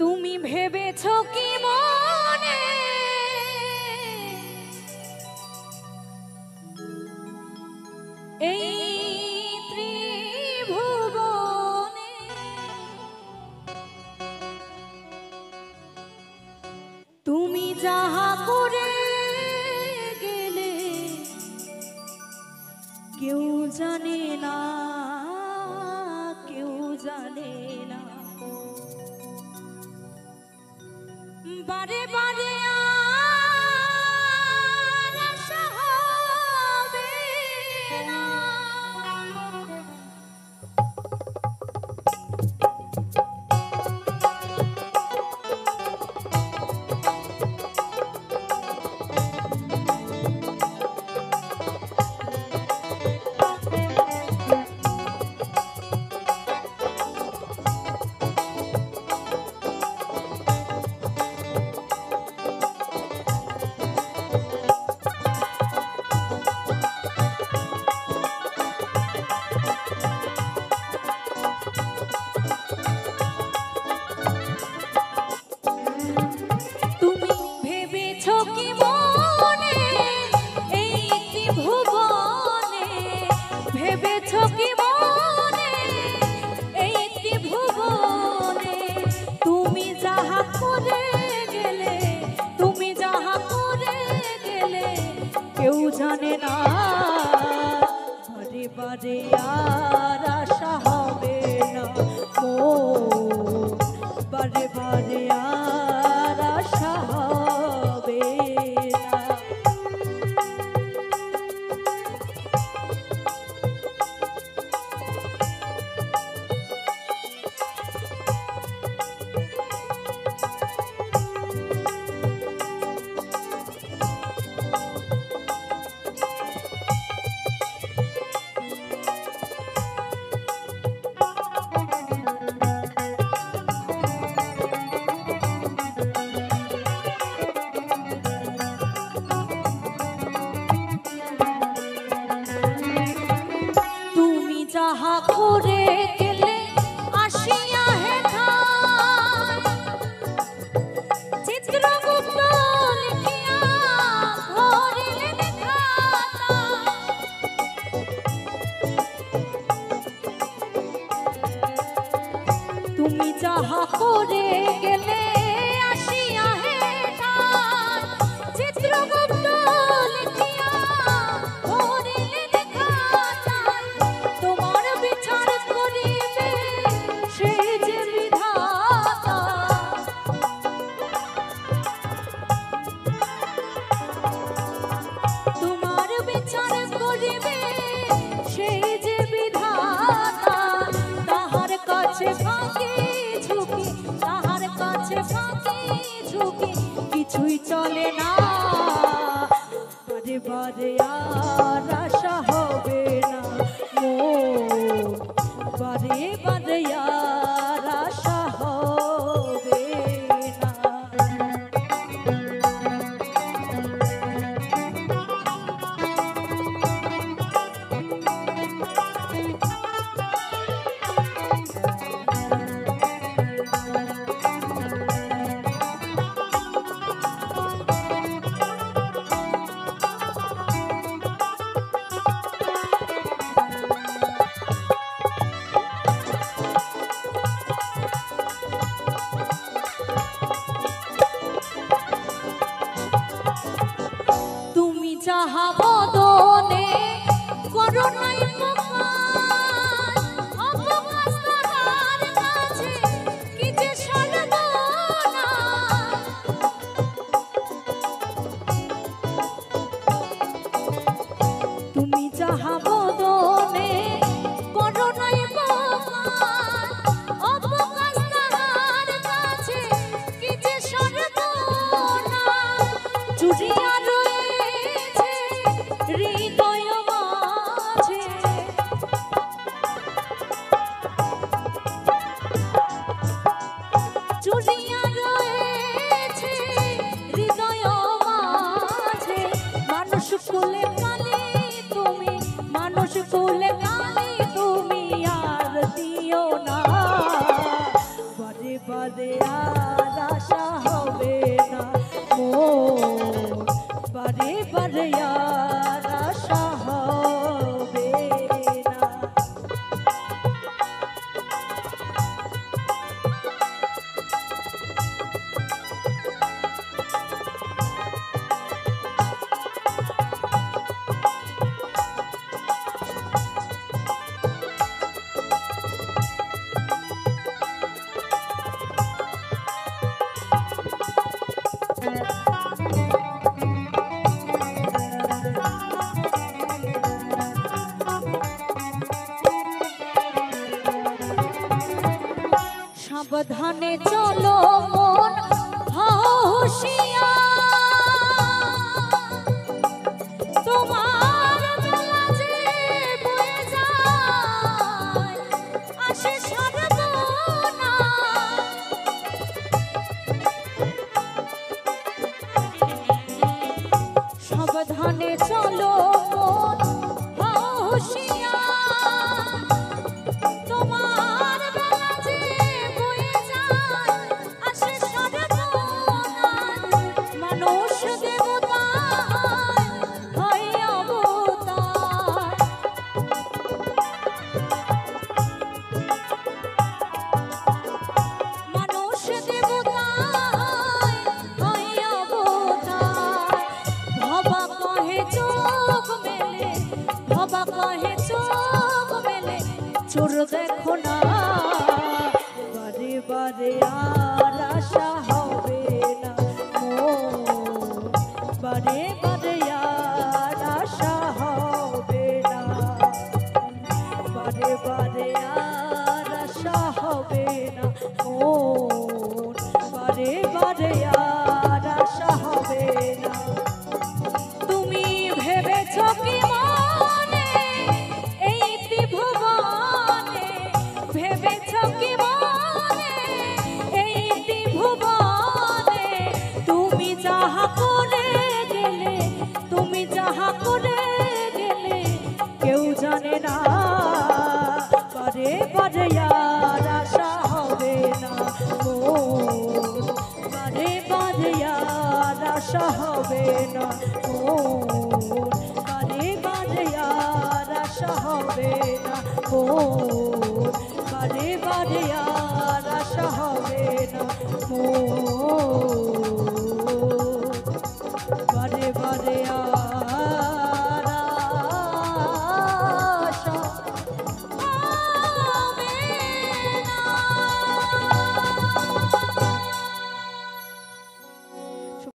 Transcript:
তুমি ভেবেছ কি মনে এই ত্রিভুবনে তুমি যাহা করে গেলে কেউ জানে না, কেউ জানে না। বারে বারে আর আশা হবে না। কেউ জানে না বারে বারে আর আশা হবে না, ও বারে বারে আর আশা হবে না। যাহা করে গেলে আসিয়া হেথায় চিত্রগুপ্ত লিখিয়া ধরিলেন খাতায়। তুমি যাহা করে গেলে আসিয়া হেথায় চিত্রগুপ্ত লিখিয়া ধরিলেন খাতায়। তোমার বিচার করিবে সেই যে বিধাতা, তোমার বিচার করিবে সেই যে বিধাতা। তাহার কাছে ফাঁকি ঝুঁকি, তাহার কাছে ফাঁকি ঝুঁকি কিছুই চলে না। বারে বারে আর আশা হবে না, ও বারে বারে আর আশা হবে না। তুমি যাহা বদনে করো নাই অবকাশ তাহার কাছে কি যে সর্বনা। তুমি যাহা বদনে করো নাই অবকাশ তাহার কাছে কি যে সর্বনা। চুরিয়া হৃদয় মাঝে চুরিয়া রয়েছে হৃদয় মাঝে। মানুষ কোলে কালে তুমি, মানুষ কোলে কালে তুমি আর দিও না বারে বারে। সাবধানে চলো মন হও হুঁশিয়ার, তোমার বেলা যে বয়ে যায় আসে সর্বনাশ। সাবধানে চলো মন হও হুঁশিয়ার, তোমার বেলা যে বয়ে যায় আসে সর্বনাশ। মানুষ দেবতা হয় অবতার, মানুষ দেবতা হয় অবতার। ভবা কহে চোখ মেলে, ভবা কহে চোখ মেলে, চোর দেখো না বারে বারে আর আশা হবে না মোর, বারে বারে আর আশা হবে না, বারে বারে আর আশা হবে না মোর, বারে বারে আর আশা হবে না। তুমি ভেবেছ কি মনে এই ত্রিভুবনে, ভেবেছ কি মনে এই ত্রিভুবনে, তুমি যাহা করে গেলে, তুমি যাহা করে গেলে কেউ জানে না, বারে বারে আর আশা হবে না মোর, বারে বারে আর আশা হবে না মোর, বারে বারে আর আশা হবে না মোর।